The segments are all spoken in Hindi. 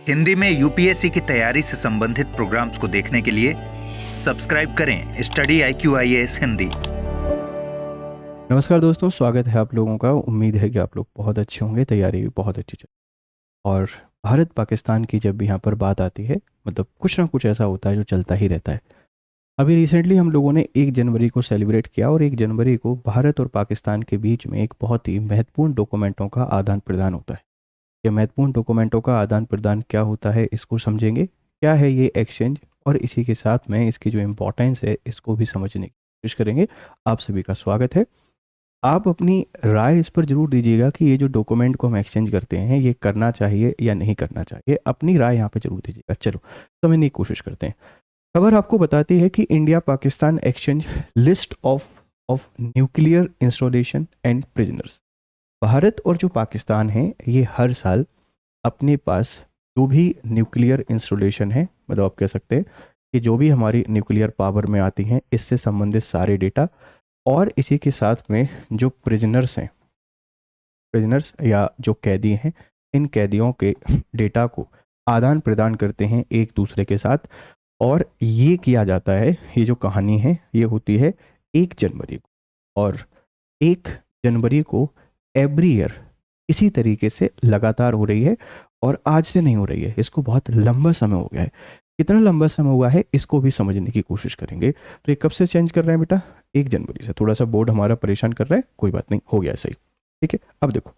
हिंदी में यूपीएससी की तैयारी से संबंधित प्रोग्राम्स को देखने के लिए सब्सक्राइब करें स्टडी IQIAS हिंदी। नमस्कार दोस्तों, स्वागत है आप लोगों का। उम्मीद है कि आप लोग बहुत अच्छे होंगे, तैयारी भी बहुत अच्छी चल। और भारत पाकिस्तान की जब यहाँ पर बात आती है, मतलब कुछ ना कुछ ऐसा होता है जो चलता ही रहता है। अभी रिसेंटली हम लोगों ने 1 जनवरी को सेलिब्रेट किया और 1 जनवरी को भारत और पाकिस्तान के बीच में एक बहुत ही महत्वपूर्ण डॉक्यूमेंटों का आदान प्रदान होता है। ये महत्वपूर्ण डॉक्यूमेंटों का आदान प्रदान क्या होता है, इसको समझेंगे। क्या है ये एक्सचेंज, और इसी के साथ में इसकी जो इम्पोर्टेंस है इसको भी समझने की कोशिश करेंगे। आप सभी का स्वागत है। आप अपनी राय इस पर जरूर दीजिएगा कि ये जो डॉक्यूमेंट को हम एक्सचेंज करते हैं ये करना चाहिए या नहीं करना चाहिए। अपनी राय यहाँ पे जरूर दीजिएगा। चलो समझने की कोशिश करते हैं। खबर आपको बताती है कि India Pakistan exchange list of nuclear installation and prisoners. Bharat और जो पाकिस्तान है ये हर साल अपने पास जो भी न्यूक्लियर इंस्टॉलेशन है, मतलब आप कह सकते हैं कि जो भी हमारी न्यूक्लियर पावर में आती हैं इससे संबंधित सारे डेटा, और इसी के साथ में जो प्रिजनर्स हैं, प्रिजनर्स या जो कैदी हैं, इन कैदियों के डेटा को आदान प्रदान करते हैं एक दूसरे के साथ। और ये किया जाता है, ये जो कहानी है ये होती है 1 जनवरी को। और 1 जनवरी को एवरी ईयर इसी तरीके से लगातार हो रही है, और आज से नहीं हो रही है, इसको बहुत लंबा समय हो गया है। कितना लंबा समय हुआ है इसको भी समझने की कोशिश करेंगे। तो ये कब से चेंज कर रहे हैं बेटा? 1 जनवरी से। थोड़ा सा बोर्ड हमारा परेशान कर रहा है, कोई बात नहीं, हो गया सही। ठीक है, अब देखो,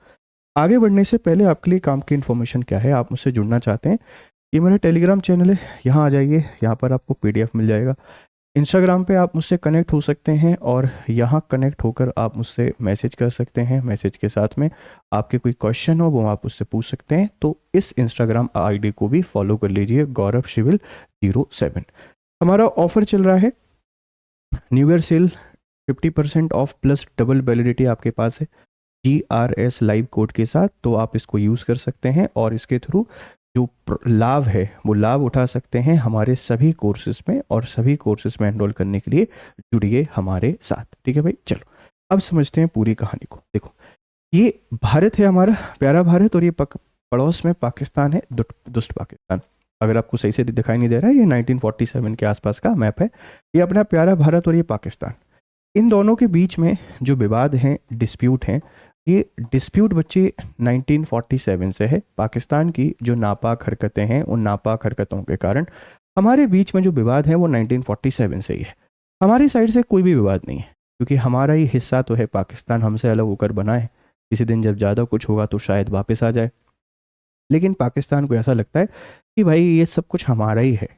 आगे बढ़ने से पहले आपके लिए काम की इन्फॉर्मेशन क्या है। आप मुझसे जुड़ना चाहते हैं, ये मेरा टेलीग्राम चैनल है, यहाँ आ जाइए, यहाँ पर आपको PDF मिल जाएगा। इंस्टाग्राम पे आप मुझसे कनेक्ट हो सकते हैं, और यहाँ कनेक्ट होकर आप मुझसे मैसेज कर सकते हैं। मैसेज के साथ में आपके कोई क्वेश्चन हो वो आप मुझसे पूछ सकते हैं। तो इस इंस्टाग्राम ID को भी फॉलो कर लीजिए, गौरव शिविल 07। हमारा ऑफर चल रहा है, new year cell 50% of plus double validity आपके पास है GRS लाइव कोड के साथ। तो आप इसको यूज़ कर सकते हैं और इसके थ्रू जो लाभ है वो लाभ उठा सकते हैं हमारे सभी कोर्सेज में, और सभी कोर्सेज में एनरोल करने के लिए जुड़िए हमारे साथ। ठीक है भाई, चलो अब समझते हैं पूरी कहानी को। देखो, ये भारत है हमारा प्यारा भारत, और ये पड़ोस में पाकिस्तान है, दुष्ट पाकिस्तान। अगर आपको सही से दिखाई नहीं दे रहा है, ये 1947 के आसपास का मैप है। ये अपना प्यारा भारत और ये पाकिस्तान, इन दोनों के बीच में जो विवाद हैं, डिस्प्यूट हैं, ये डिस्प्यूट बच्चे 1947 से है। पाकिस्तान की जो नापाक हरकतें हैं, उन नापाक हरकतों के कारण हमारे बीच में जो विवाद है वो 1947 से ही है। हमारी साइड से कोई भी विवाद नहीं है, क्योंकि हमारा ही हिस्सा तो है पाकिस्तान, हमसे अलग होकर बना है। किसी दिन जब ज़्यादा कुछ होगा तो शायद वापस आ जाए, लेकिन पाकिस्तान को ऐसा लगता है कि भाई ये सब कुछ हमारा ही है।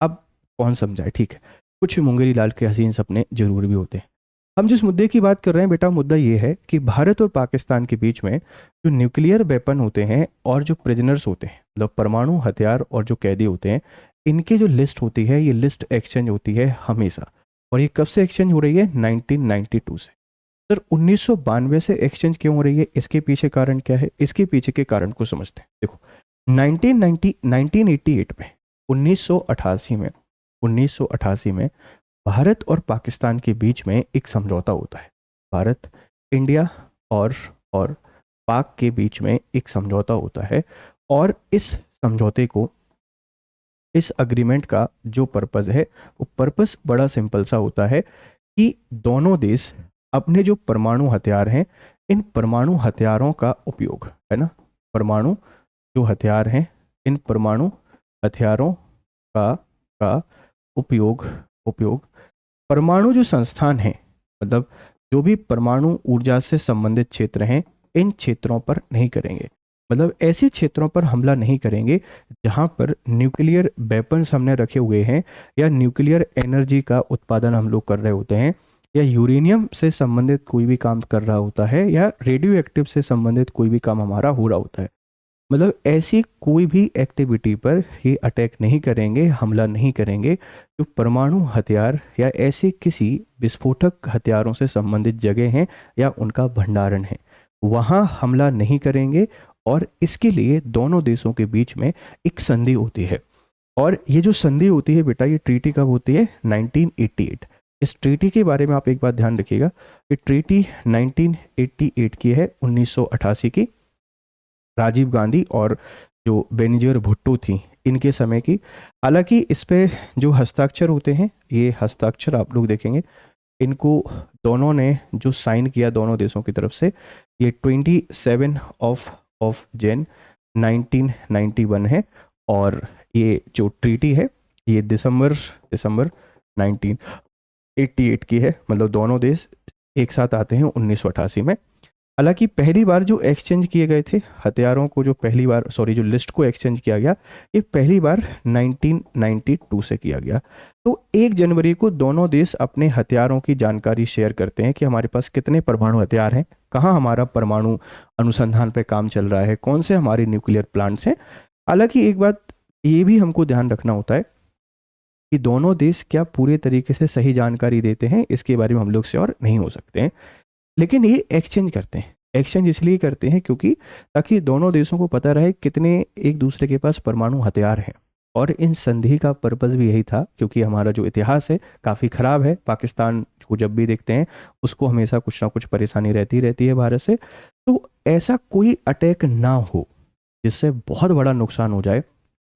अब कौन समझाए? ठीक है, कुछ मुंगेरी लाल के हसीन सपने जरूर भी होते हैं। हम जिस मुद्दे की बात कर रहे हैं बेटा, मुद्दा ये है कि भारत और पाकिस्तान के बीच में जो न्यूक्लियर वेपन होते हैं और जो प्रिजनर्स होते हैं, मतलब परमाणु हथियार और जो कैदी होते हैं, इनकी जो लिस्ट होती है, ये लिस्ट एक्सचेंज होती है हमेशा। और ये कब से एक्सचेंज हो रही है? 1992 से। सर 1992 से एक्सचेंज क्यों हो रही है? इसके पीछे कारण क्या है? इसके पीछे के कारण को समझते हैं। देखो, 1988 में 1988 में भारत और पाकिस्तान के बीच में एक समझौता होता है। भारत, इंडिया और पाक के बीच में एक समझौता होता है, और इस समझौते को, इस अग्रीमेंट का जो पर्पस है वो पर्पस बड़ा सिंपल सा होता है कि दोनों देश अपने जो परमाणु हथियार हैं, इन परमाणु हथियारों का उपयोग, है ना, परमाणु जो हथियार हैं, इन परमाणु हथियारों का उपयोग परमाणु जो संस्थान हैं, मतलब जो भी परमाणु ऊर्जा से संबंधित क्षेत्र हैं, इन क्षेत्रों पर नहीं करेंगे। मतलब ऐसे क्षेत्रों पर हमला नहीं करेंगे जहां पर न्यूक्लियर वेपन्स हमने रखे हुए हैं, या न्यूक्लियर एनर्जी का उत्पादन हम लोग कर रहे होते हैं, या यूरेनियम से संबंधित कोई भी काम कर रहा होता है, या रेडियो एक्टिव से संबंधित कोई भी काम हमारा हो रहा होता है। मतलब ऐसी कोई भी एक्टिविटी पर ये अटैक नहीं करेंगे, हमला नहीं करेंगे जो परमाणु हथियार या ऐसे किसी विस्फोटक हथियारों से संबंधित जगह हैं या उनका भंडारण है, वहाँ हमला नहीं करेंगे। और इसके लिए दोनों देशों के बीच में एक संधि होती है, और ये जो संधि होती है बेटा, ये ट्रीटी कब होती है? 1988। इस ट्रीटी के बारे में आप एक बात ध्यान रखिएगा, ये ट्रीटी 1988 की है, 1988 की। राजीव गांधी और जो बेनिजर भुट्टो थी इनके समय की। हालांकि इस पे जो हस्ताक्षर होते हैं, ये हस्ताक्षर आप लोग देखेंगे, इनको दोनों ने जो साइन किया दोनों देशों की तरफ से, ये 27 जैन 1991 है। और ये जो ट्रीटी है ये दिसंबर 1988 की है। मतलब दोनों देश एक साथ आते हैं 1988 में। हालांकि पहली बार जो एक्सचेंज किए गए थे हथियारों को, जो लिस्ट को एक्सचेंज किया गया, ये पहली बार 1992 से किया गया। तो 1 जनवरी को दोनों देश अपने हथियारों की जानकारी शेयर करते हैं कि हमारे पास कितने परमाणु हथियार हैं, कहाँ हमारा परमाणु अनुसंधान पे काम चल रहा है, कौन से हमारे न्यूक्लियर प्लांट्स हैं। हालांकि एक बात ये भी हमको ध्यान रखना होता है कि दोनों देश क्या पूरे तरीके से सही जानकारी देते हैं, इसके बारे में हम लोग श्योर नहीं हो सकते हैं। लेकिन ये एक्सचेंज करते हैं। एक्सचेंज इसलिए करते हैं क्योंकि ताकि दोनों देशों को पता रहे कितने एक दूसरे के पास परमाणु हथियार हैं। और इन संधि का पर्पस भी यही था, क्योंकि हमारा जो इतिहास है काफ़ी ख़राब है। पाकिस्तान को जब भी देखते हैं उसको हमेशा कुछ ना कुछ परेशानी रहती है भारत से। तो ऐसा कोई अटैक ना हो जिससे बहुत बड़ा नुकसान हो जाए,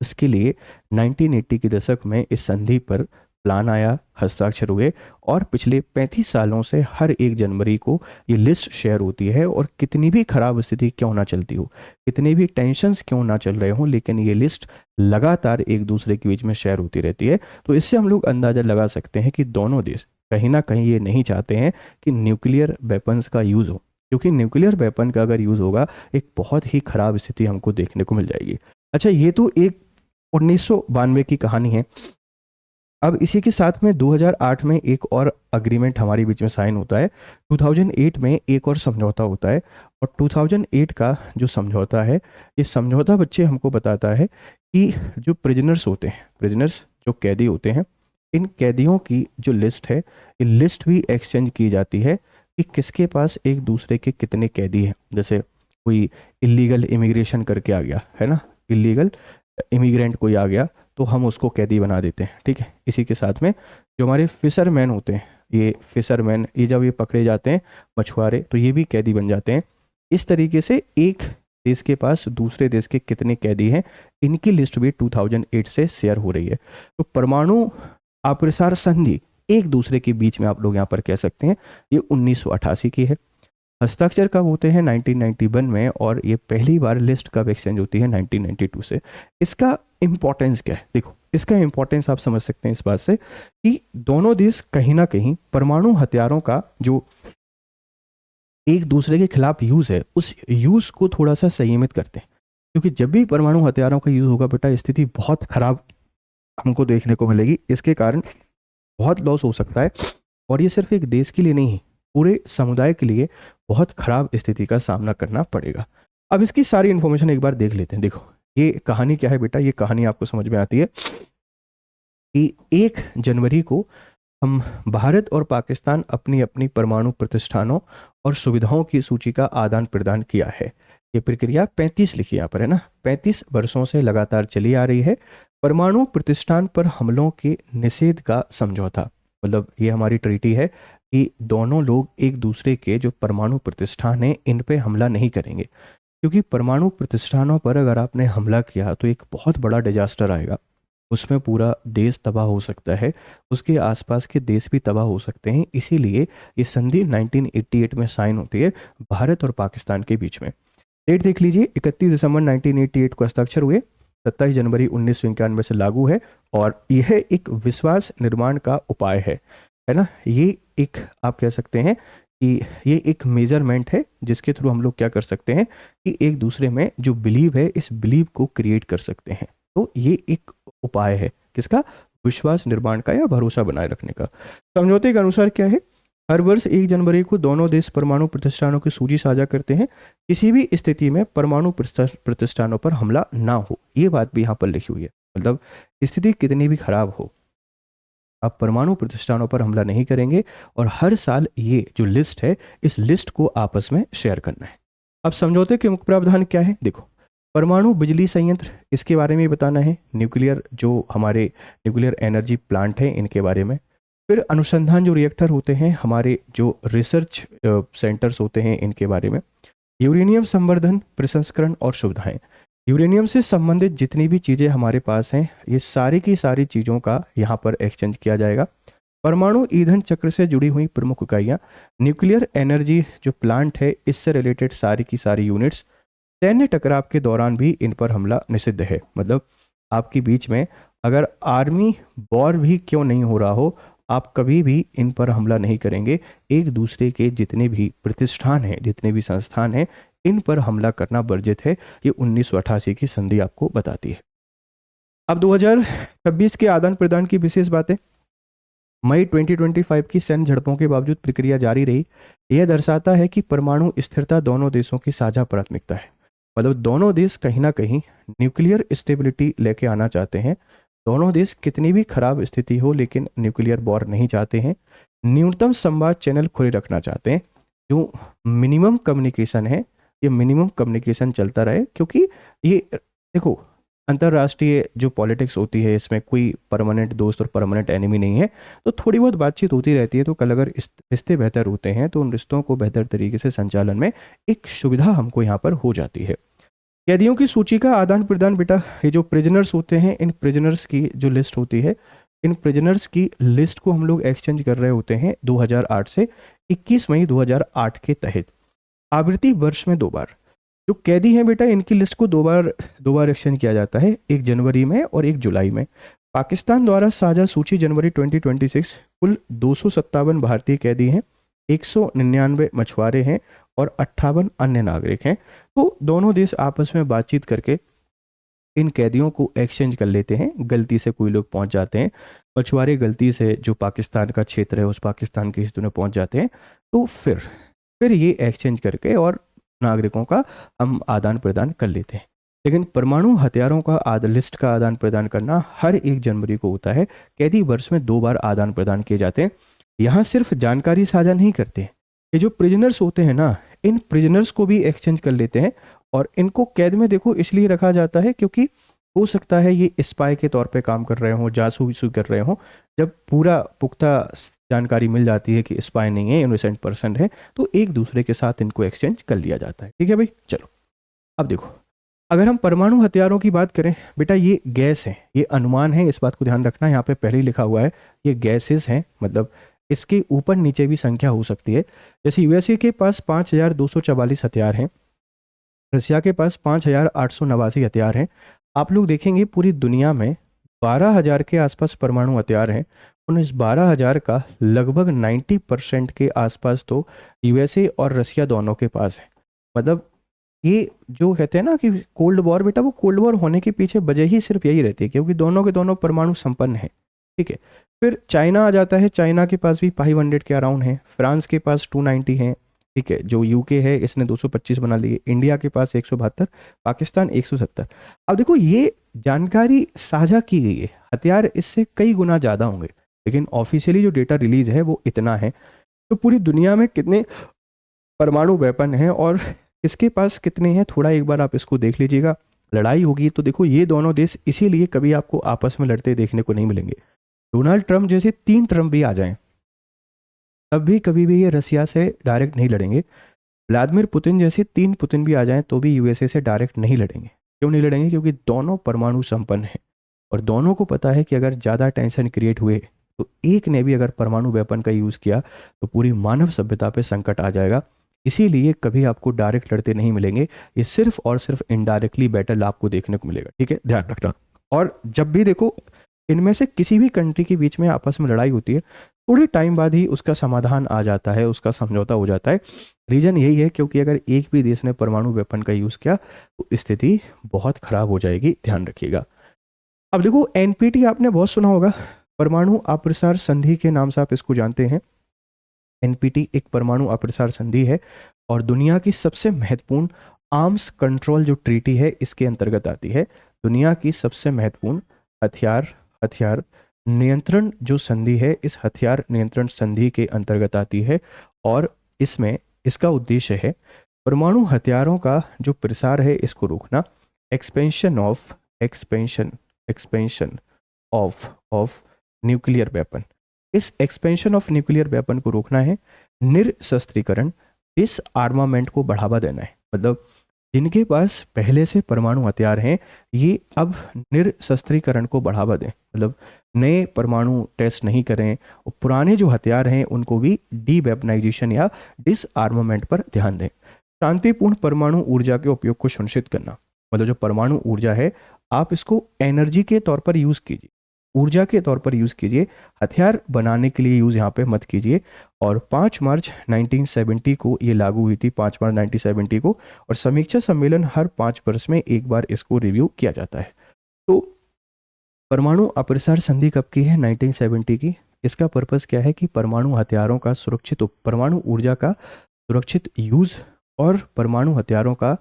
इसके लिए 1980 के दशक में इस संधि पर प्लान आया, हस्ताक्षर हुए। और पिछले 35 सालों से हर 1 जनवरी को ये लिस्ट शेयर होती है। और कितनी भी खराब स्थिति क्यों ना चलती हो, कितने भी टेंशन्स क्यों ना चल रहे हों, लेकिन ये लिस्ट लगातार एक दूसरे के बीच में शेयर होती रहती है। तो इससे हम लोग अंदाज़ा लगा सकते हैं कि दोनों देश कहीं ना कहीं ये नहीं चाहते हैं कि न्यूक्लियर वेपन्स का यूज़ हो, क्योंकि न्यूक्लियर वेपन का अगर यूज़ होगा एक बहुत ही खराब स्थिति हमको देखने को मिल जाएगी। अच्छा, ये तो एक 1992 की कहानी है। अब इसी के साथ में 2008 में एक और अग्रीमेंट हमारे बीच में साइन होता है। 2008 में एक और समझौता होता है। और 2008 का जो समझौता है, ये समझौता बच्चे हमको बताता है कि जो प्रिजनर्स होते हैं, प्रिजनर्स जो कैदी होते हैं, इन कैदियों की जो लिस्ट है, ये लिस्ट भी एक्सचेंज की जाती है कि किसके पास एक दूसरे के कितने कैदी हैं। जैसे कोई इलीगल इमिग्रेशन करके आ गया है ना, इलीगल इमिग्रेंट कोई आ गया तो हम उसको कैदी बना देते हैं, ठीक है। इसी के साथ में जो हमारे फिशरमैन होते हैं, ये फिशरमैन, ये जब ये पकड़े जाते हैं मछुआरे, तो ये भी कैदी बन जाते हैं। इस तरीके से एक देश के पास दूसरे देश के कितने कैदी हैं, इनकी लिस्ट भी 2008 से शेयर हो रही है। तो परमाणु अप्रसार संधि एक दूसरे के बीच में आप लोग यहाँ पर कह सकते हैं ये 1988 की है। हस्ताक्षर कब होते हैं? 1991 में। और ये पहली बार लिस्ट कब एक्सचेंज होती है? 1992 से। इसका इंपॉर्टेंस क्या है? देखो, इसका इंपॉर्टेंस आप समझ सकते हैं इस बात से कि दोनों देश कहीं ना कहीं परमाणु हथियारों का जो एक दूसरे के खिलाफ यूज है, उस यूज को थोड़ा सा संयमित करते हैं। क्योंकि जब भी परमाणु हथियारों का यूज होगा बेटा, स्थिति बहुत खराब हमको देखने को मिलेगी। इसके कारण बहुत लॉस हो सकता है। और ये सिर्फ एक देश के लिए नहीं है, पूरे समुदाय के लिए बहुत खराब स्थिति का सामना करना पड़ेगा। अब इसकी सारी इन्फॉर्मेशन एक बार देख लेते हैं। देखो, ये कहानी क्या है बेटा, ये कहानी आपको समझ में आती है कि 1 जनवरी को हम भारत और पाकिस्तान अपनी अपनी परमाणु प्रतिष्ठानों और सुविधाओं की सूची का आदान प्रदान किया है। ये प्रक्रिया 35 लिखी यहाँ पर है ना, 35 वर्षों से लगातार चली आ रही है। परमाणु प्रतिष्ठान पर हमलों के निषेध का समझौता, मतलब ये हमारी ट्रीटी है कि दोनों लोग एक दूसरे के जो परमाणु प्रतिष्ठान हैं इन पे हमला नहीं करेंगे। क्योंकि परमाणु प्रतिष्ठानों पर अगर आपने हमला किया तो एक बहुत बड़ा डिजास्टर आएगा, उसमें पूरा देश तबाह हो सकता है, उसके आसपास के देश भी तबाह हो सकते हैं। इसीलिए ये संधि 1988 में साइन होती है भारत और पाकिस्तान के बीच में। डेट देख लीजिए, 31 दिसंबर 1988 को हस्ताक्षर हुए, 27 जनवरी 1991 से लागू है। और यह एक विश्वास निर्माण का उपाय है ना। ये एक आप कह सकते हैं कि ये एक मेजरमेंट है जिसके थ्रू हम लोग क्या कर सकते हैं कि एक दूसरे में जो बिलीव है, इस बिलीव को क्रिएट कर सकते हैं। तो ये एक उपाय है किसका? विश्वास निर्माण का या भरोसा बनाए रखने का। समझौते के अनुसार क्या है? हर वर्ष 1 जनवरी को दोनों देश परमाणु प्रतिष्ठानों की सूची साझा करते हैं। किसी भी स्थिति में परमाणु प्रतिष्ठानों पर हमला ना हो, ये बात भी यहाँ पर लिखी हुई है। मतलब स्थिति कितनी भी खराब हो, आप परमाणु प्रतिष्ठानों पर हमला नहीं करेंगे। और हर साल ये जो लिस्ट है, इस लिस्ट को आपस में शेयर करना है। अब समझौते के मुख्य प्रावधान क्या है? देखो, परमाणु बिजली संयंत्र, इसके बारे में बताना है। न्यूक्लियर जो हमारे न्यूक्लियर एनर्जी प्लांट हैं, इनके बारे में। फिर अनुसंधान जो रिएक्टर होते हैं, हमारे जो रिसर्च सेंटर्स होते हैं, इनके बारे में। यूरेनियम संवर्धन, प्रसंस्करण और सुविधाएं, यूरेनियम से संबंधित जितनी भी चीज़ें हमारे पास हैं, ये सारी की सारी चीज़ों का यहाँ पर एक्सचेंज किया जाएगा। परमाणु ईंधन चक्र से जुड़ी हुई प्रमुख इकाइयाँ, न्यूक्लियर एनर्जी जो प्लांट है इससे रिलेटेड सारी की सारी यूनिट्स, सैन्य टकराव के दौरान भी इन पर हमला निषिद्ध है। मतलब आपके बीच में अगर आर्मी वॉर भी क्यों नहीं हो रहा हो, आप कभी भी इन पर हमला नहीं करेंगे। एक दूसरे के जितने भी प्रतिष्ठान हैं, जितने भी संस्थान हैं, इन पर हमला करना वर्जित है। ये 1988 की संधि आपको बताती है। अब 2026 के आदान प्रदान की विशेष बातें। मई 2025 की सैन्य झड़पों के बावजूद प्रक्रिया जारी रही। यह दर्शाता है कि परमाणु स्थिरता दोनों देशों की साझा प्राथमिकता है। मतलब दोनों देश कहीं ना कहीं न्यूक्लियर स्टेबिलिटी लेके आना चाहते हैं। दोनों देश कितनी भी खराब स्थिति हो लेकिन न्यूक्लियर वॉर नहीं चाहते हैं। न्यूनतम संवाद चैनल खुले रखना चाहते हैं। जो मिनिमम कम्युनिकेशन है, ये मिनिमम कम्युनिकेशन चलता रहे, क्योंकि ये देखो अंतर्राष्ट्रीय जो पॉलिटिक्स होती है इसमें कोई परमानेंट दोस्त और परमानेंट एनिमी नहीं है। तो थोड़ी बहुत बातचीत होती रहती है। तो कल अगर रिश्ते बेहतर होते हैं तो उन रिश्तों को बेहतर तरीके से संचालन में एक सुविधा हमको यहाँ पर हो जाती है। कैदियों की सूची का आदान प्रदान बेटा, ये जो प्रिजनर्स होते हैं, इन प्रिजनर्स की जो लिस्ट होती है, इन प्रिजनर्स की लिस्ट को हम लोग एक्सचेंज कर रहे होते हैं 2008 से 21 मई 2008 के तहत। आवृत्ति वर्ष में 2 बार। जो कैदी हैं बेटा, इनकी लिस्ट को दो बार एक्सचेंज किया जाता है, 1 जनवरी में और 1 जुलाई में। पाकिस्तान द्वारा साझा सूची जनवरी 2026। कुल 257 भारतीय कैदी हैं, 199 मछुआरे हैं और 58 अन्य नागरिक हैं। तो दोनों देश आपस में बातचीत करके इन कैदियों को एक्सचेंज कर लेते हैं। गलती से कोई लोग पहुंच जाते हैं, मछुआरे गलती से जो पाकिस्तान का क्षेत्र है उस पाकिस्तान के हिस्से में पहुंच जाते हैं, तो फिर ये एक्सचेंज करके और नागरिकों का हम आदान प्रदान कर लेते हैं। लेकिन परमाणु हथियारों का लिस्ट का आदान प्रदान करना हर 1 जनवरी को होता है। कैदी वर्ष में 2 बार आदान प्रदान किए जाते हैं। यहाँ सिर्फ जानकारी साझा नहीं करते, ये जो प्रिजनर्स होते हैं ना, इन प्रिजनर्स को भी एक्सचेंज कर लेते हैं। और इनको कैद में देखो इसलिए रखा जाता है क्योंकि हो सकता है ये स्पाई के तौर पे काम कर रहे हों, जासूसी कर रहे हों। जब पूरा पुख्ता जानकारी मिल जाती है कि स्पाई नहीं है, इनोसेंट पर्सन है, तो एक दूसरे के साथ इनको एक्सचेंज कर लिया जाता है। ठीक है भाई, चलो अब देखो, अगर हम परमाणु हथियारों की बात करें बेटा, ये गैस है, ये अनुमान है, इस बात को ध्यान रखना। यहाँ पे पहले ही लिखा हुआ है ये गैसेस हैं, मतलब इसके ऊपर नीचे भी संख्या हो सकती है। जैसे यूएसए के पास 5244 हथियार हैं, रसिया के पास 5889 हथियार हैं। आप लोग देखेंगे पूरी दुनिया में 12,000 के आसपास परमाणु हथियार हैं। उन इस 12,000 का लगभग 90% के आसपास तो यूएसए और रसिया दोनों के पास है। मतलब ये जो कहते हैं ना कि कोल्ड वॉर बेटा, वो कोल्ड वॉर होने के पीछे वजह ही सिर्फ यही रहती है क्योंकि दोनों के दोनों परमाणु संपन्न हैं। ठीक है, फिर चाइना आ जाता है। चाइना के पास भी 500 के अराउंड है। फ्रांस के पास 290 हैं। ठीक है, जो यूके है इसने 225 बना लिए। इंडिया के पास 172, पाकिस्तान 170। अब देखो ये जानकारी साझा की गई है, हथियार इससे कई गुना ज़्यादा होंगे, लेकिन ऑफिशियली जो डेटा रिलीज है वो इतना है। तो पूरी दुनिया में कितने परमाणु वेपन हैं और किसके पास कितने हैं, थोड़ा एक बार आप इसको देख लीजिएगा। लड़ाई होगी तो देखो ये दोनों देश इसीलिए कभी आपको आपस में लड़ते देखने को नहीं मिलेंगे। डोनाल्ड ट्रंप जैसे 3 ट्रंप भी आ जाएं तब भी कभी भी ये रसिया से डायरेक्ट नहीं लड़ेंगे। व्लादिमीर पुतिन जैसे 3 पुतिन भी आ जाएं तो भी यूएसए से डायरेक्ट नहीं लड़ेंगे। क्यों नहीं लड़ेंगे? क्योंकि दोनों परमाणु संपन्न हैं और दोनों को पता है कि अगर ज़्यादा टेंशन क्रिएट हुए तो एक ने भी अगर परमाणु वेपन का यूज़ किया तो पूरी मानव सभ्यता पे संकट आ जाएगा। इसीलिए कभी आपको डायरेक्ट लड़ते नहीं मिलेंगे, ये सिर्फ और सिर्फ इनडायरेक्टली बैटल आपको देखने को मिलेगा। ठीक है, ध्यान रखना। और जब भी देखो इनमें से किसी भी कंट्री के बीच में आपस में लड़ाई होती है, थोड़े टाइम बाद ही उसका समाधान आ जाता है, उसका समझौता हो जाता है। रीजन यही है क्योंकि अगर एक भी देश ने परमाणु वेपन का यूज़ किया तो स्थिति बहुत खराब हो जाएगी, ध्यान रखिएगा। अब देखो एनपीटी आपने बहुत सुना होगा, परमाणु अप्रसार संधि के नाम से आप इसको जानते हैं। एनपीटी एक परमाणु अप्रसार संधि है और दुनिया की सबसे महत्वपूर्ण आर्म्स कंट्रोल जो ट्रीटी है इसके अंतर्गत आती है। दुनिया की सबसे महत्वपूर्ण हथियार नियंत्रण जो संधि है, इस हथियार नियंत्रण संधि के अंतर्गत आती है और इसमें इसका उद्देश्य है परमाणु हथियारों का जो प्रसार है इसको रोकना। एक्सपेंशन ऑफ न्यूक्लियर वेपन, इस एक्सपेंशन ऑफ न्यूक्लियर वेपन को रोकना है। निरशस्त्रीकरण, डिसआर्मामेंट को बढ़ावा देना है। मतलब जिनके पास पहले से परमाणु हथियार हैं, ये अब निरशस्त्रीकरण को बढ़ावा दें, मतलब नए परमाणु टेस्ट नहीं करें और पुराने जो हथियार हैं उनको भी डीवेपनाइजेशन या डिसआर्मामेंट पर ध्यान दें। शांतिपूर्ण परमाणु ऊर्जा के उपयोग को सुनिश्चित करना, मतलब जो परमाणु ऊर्जा है आप इसको एनर्जी के तौर पर यूज़ कीजिए, ऊर्जा के तौर पर यूज़ कीजिए, हथियार बनाने के लिए यूज़ यहाँ पे मत कीजिए। और 5 मार्च 1970 को ये लागू हुई थी, 5 मार्च 1970 को, और समीक्षा सम्मेलन हर 5 वर्ष में एक बार इसको रिव्यू किया जाता है। तो परमाणु अप्रसार संधि कब की है? 1970 की। इसका पर्पस क्या है कि परमाणु हथियारों का सुरक्षित परमाणु ऊर्जा का सुरक्षित यूज़ और परमाणु हथियारों का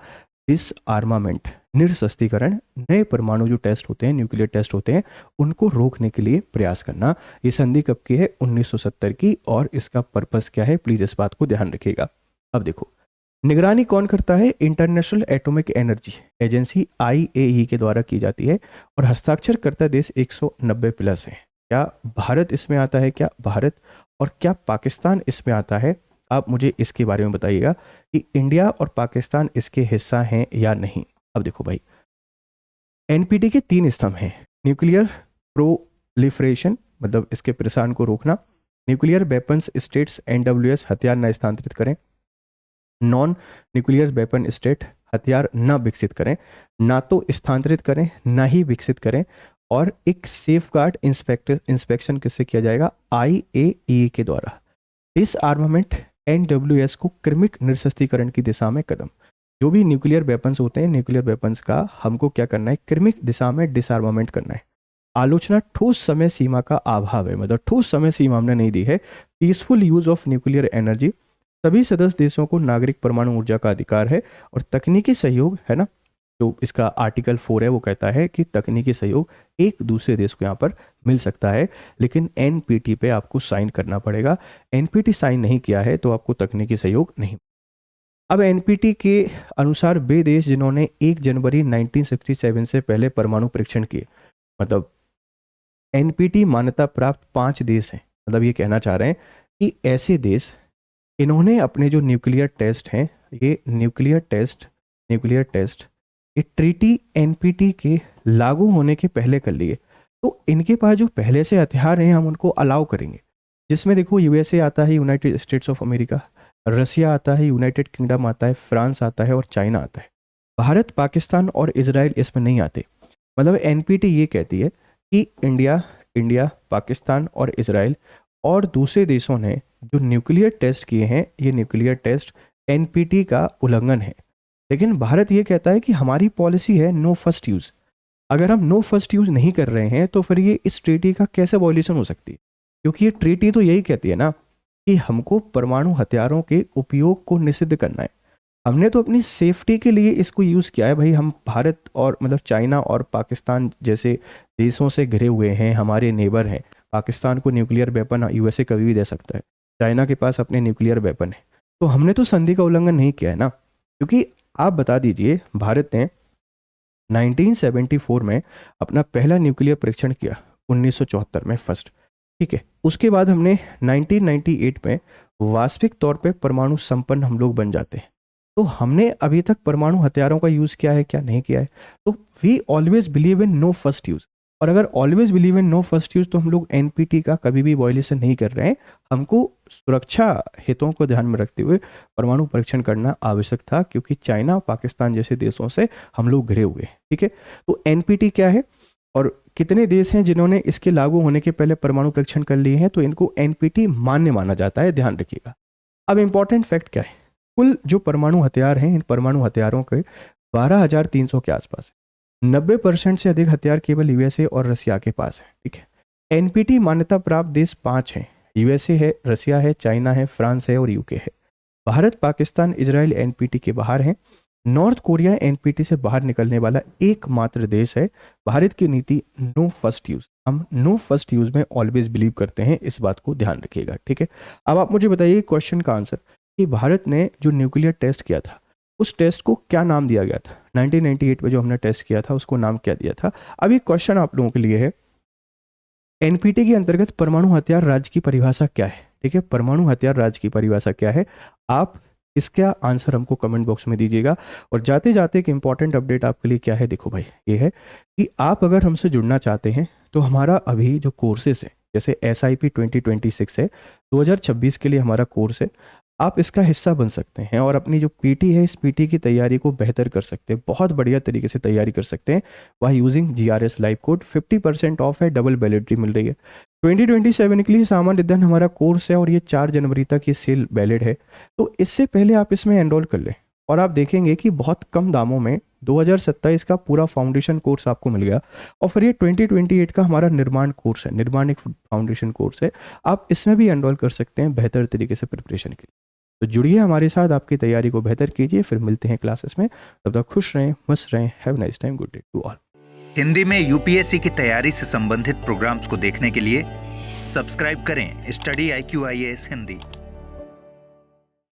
डिसआर्मामेंट, निरशस्त्रीकरण, नए परमाणु जो टेस्ट होते हैं, न्यूक्लियर टेस्ट होते हैं, उनको रोकने के लिए प्रयास करना। ये संधि कब की है? 1970 की। और इसका पर्पस क्या है? प्लीज इस बात को ध्यान रखिएगा। अब देखो, निगरानी कौन करता है? International atomic energy agency IAEA के द्वारा की जाती है और हस्ताक्षर करता देश 190 प्लस है। क्या भारत इसमें आता है? क्या भारत और क्या पाकिस्तान इसमें आता है? आप मुझे इसके बारे में बताइएगा कि इंडिया और पाकिस्तान इसके हिस्सा हैं या नहीं। अब देखो भाई, NPT के 3 स्तंभ हैं। न्यूक्लियर प्रोलिफरेशन, मतलब इसके प्रसारण को रोकना। न्यूक्लियर वेपन्स स्टेट्स NWS, हथियार न स्थानांतरित करें। नॉन न्यूक्लियर वेपन स्टेट, हथियार न विकसित करें, ना तो स्थानांतरित करें ना ही विकसित करें। और एक सेफगार्ड इंस्पेक्शन किससे किया जाएगा? IAEA के द्वारा। डिसआर्मामेंट, NWS को क्रमिक निरशस्त्रीकरण की दिशा में कदम। जो भी न्यूक्लियर वेपन्स होते हैं, न्यूक्लियर वेपन्स का हमको क्या करना है? क्रमिक दिशा में डिसआर्मामेंट करना है। आलोचना, ठोस समय सीमा का अभाव है, मतलब ठोस समय सीमा हमने नहीं दी है। Peaceful use of nuclear energy, सभी सदस्य देशों को नागरिक परमाणु ऊर्जा का अधिकार है और तकनीकी सहयोग है ना, जो इसका आर्टिकल 4 है वो कहता है कि तकनीकी सहयोग एक दूसरे देश को यहाँ पर मिल सकता है, लेकिन NPT पे आपको साइन करना पड़ेगा। NPT साइन नहीं किया है तो आपको तकनीकी सहयोग नहीं। अब NPT के अनुसार वे देश जिन्होंने 1 जनवरी 1967 से पहले परमाणु परीक्षण किए, मतलब NPT मान्यता प्राप्त 5 देश हैं, मतलब ये कहना चाह रहे हैं कि ऐसे देश इन्होंने अपने जो न्यूक्लियर टेस्ट हैं, ये न्यूक्लियर टेस्ट ये ट्रीटी NPT के लागू होने के पहले कर लिए, तो इनके पास जो पहले से हथियार हैं हम उनको अलाउ करेंगे। जिसमें देखो USA आता है, यूनाइटेड स्टेट्स ऑफ अमेरिका, रसिया आता है, यूनाइटेड किंगडम आता है, फ्रांस आता है और चाइना आता है। भारत, पाकिस्तान और इजराइल इसमें नहीं आते। मतलब NPT ये कहती है कि इंडिया, पाकिस्तान और इजराइल और दूसरे देशों ने जो न्यूक्लियर टेस्ट किए हैं, ये न्यूक्लियर टेस्ट NPT का उल्लंघन है। लेकिन भारत ये कहता है कि हमारी पॉलिसी है नो फर्स्ट यूज़। अगर हम नो फर्स्ट यूज़ नहीं कर रहे हैं तो फिर ये इस ट्रीटी का कैसे वॉल्यूशन हो सकती है? क्योंकि ये ट्रीटी तो यही कहती है ना कि हमको परमाणु हथियारों के उपयोग को निषिद्ध करना है। हमने तो अपनी सेफ्टी के लिए इसको यूज़ किया है भाई। हम भारत और मतलब चाइना और पाकिस्तान जैसे देशों से घिरे हुए हैं, हमारे नेबर हैं। पाकिस्तान को न्यूक्लियर वेपन USA कभी भी दे सकता है, चाइना के पास अपने न्यूक्लियर वेपन है, तो हमने तो संधि का उल्लंघन नहीं किया है ना। क्योंकि आप बता दीजिए, भारत ने 1974 में अपना पहला न्यूक्लियर परीक्षण किया, 1974 में फर्स्ट, ठीक है। उसके बाद हमने 1998 में वास्तविक तौर पे परमाणु संपन्न हम लोग बन जाते हैं। तो हमने अभी तक परमाणु हथियारों का यूज़ किया है क्या? नहीं किया है। तो we always believe in no first use. और अगर always believe in no first use तो हम लोग NPT का कभी भी वायलेशन नहीं कर रहे हैं। हमको सुरक्षा हितों को ध्यान में रखते हुए परमाणु परीक्षण करना आवश्यक था, क्योंकि चाइना, पाकिस्तान जैसे देशों से हम लोग घिरे हुए हैं, ठीक है। तो NPT क्या है और कितने देश हैं जिन्होंने इसके लागू होने के पहले परमाणु परीक्षण कर लिए हैं? तो इनको NPT मान्य माना जाता है, ध्यान रखिएगा। अब इंपॉर्टेंट फैक्ट क्या है? कुल जो परमाणु हथियार हैं, इन परमाणु हथियारों के 12,300 के आसपास है। 90% से अधिक हथियार केवल USA और रसिया के पास है, ठीक है। NPT मान्यता प्राप्त देश 5 हैं। USA है, रसिया है, चाइना है, फ्रांस है और UK है। भारत, पाकिस्तान, इजराइल NPT के बाहर हैं। नॉर्थ कोरिया NPT से बाहर निकलने वाला एकमात्र देश है। भारत की नीति नो फर्स्ट यूज, हम नो फर्स्ट यूज में ऑलवेज बिलीव करते हैं, इस बात को ध्यान रखिएगा, ठीक है। अब आप मुझे बताइए क्वेश्चन का आंसर कि भारत ने जो न्यूक्लियर टेस्ट किया था, उस टेस्ट को क्या नाम दिया गया था? 1998 में जो हमने टेस्ट किया था उसको नाम क्या दिया था? अब ये क्वेश्चन आप लोगों के लिए है, NPT के अंतर्गत परमाणु हथियार राज्य की परिभाषा क्या है? ठीक है, परमाणु हथियार राज्य की परिभाषा क्या है? आप इसका आंसर हमको कमेंट बॉक्स में दीजिएगा। और जाते जाते एक इंपॉर्टेंट अपडेट आपके लिए क्या है, देखो भाई, ये है कि आप अगर हमसे जुड़ना चाहते हैं तो हमारा अभी जो कोर्सेज है, जैसे SIP 2026 है, 2026 के लिए हमारा कोर्स है, आप इसका हिस्सा बन सकते हैं और अपनी जो PT है, इस PT की तैयारी को बेहतर कर सकते हैं, बहुत बढ़िया तरीके से तैयारी कर सकते हैं वह using GRS live code. 50% of है, डबल वैलिडिटी मिल रही है। 2027 के लिए सामान्य अध्ययन हमारा कोर्स है और ये 4 जनवरी तक ये सेल वैलिड है, तो इससे पहले आप इसमें एनरोल कर लें और आप देखेंगे कि बहुत कम दामों में 2027 का पूरा फाउंडेशन कोर्स आपको मिल गया। और फिर ये 2028 का हमारा निर्माण कोर्स है, निर्माण एक फाउंडेशन कोर्स है, आप इसमें भी एनरोल कर सकते हैं बेहतर तरीके से प्रिपरेशन के लिए। तो जुड़िए हमारे साथ, आपकी तैयारी को बेहतर कीजिए। फिर मिलते हैं क्लासेस में, तब तक खुश रहें, मस्त रहें। Have a nice time, good day to all. Hindi में UPSC की तैयारी से संबंधित प्रोग्राम्स को देखने के लिए सब्सक्राइब करें स्टडी IQ IAS हिंदी।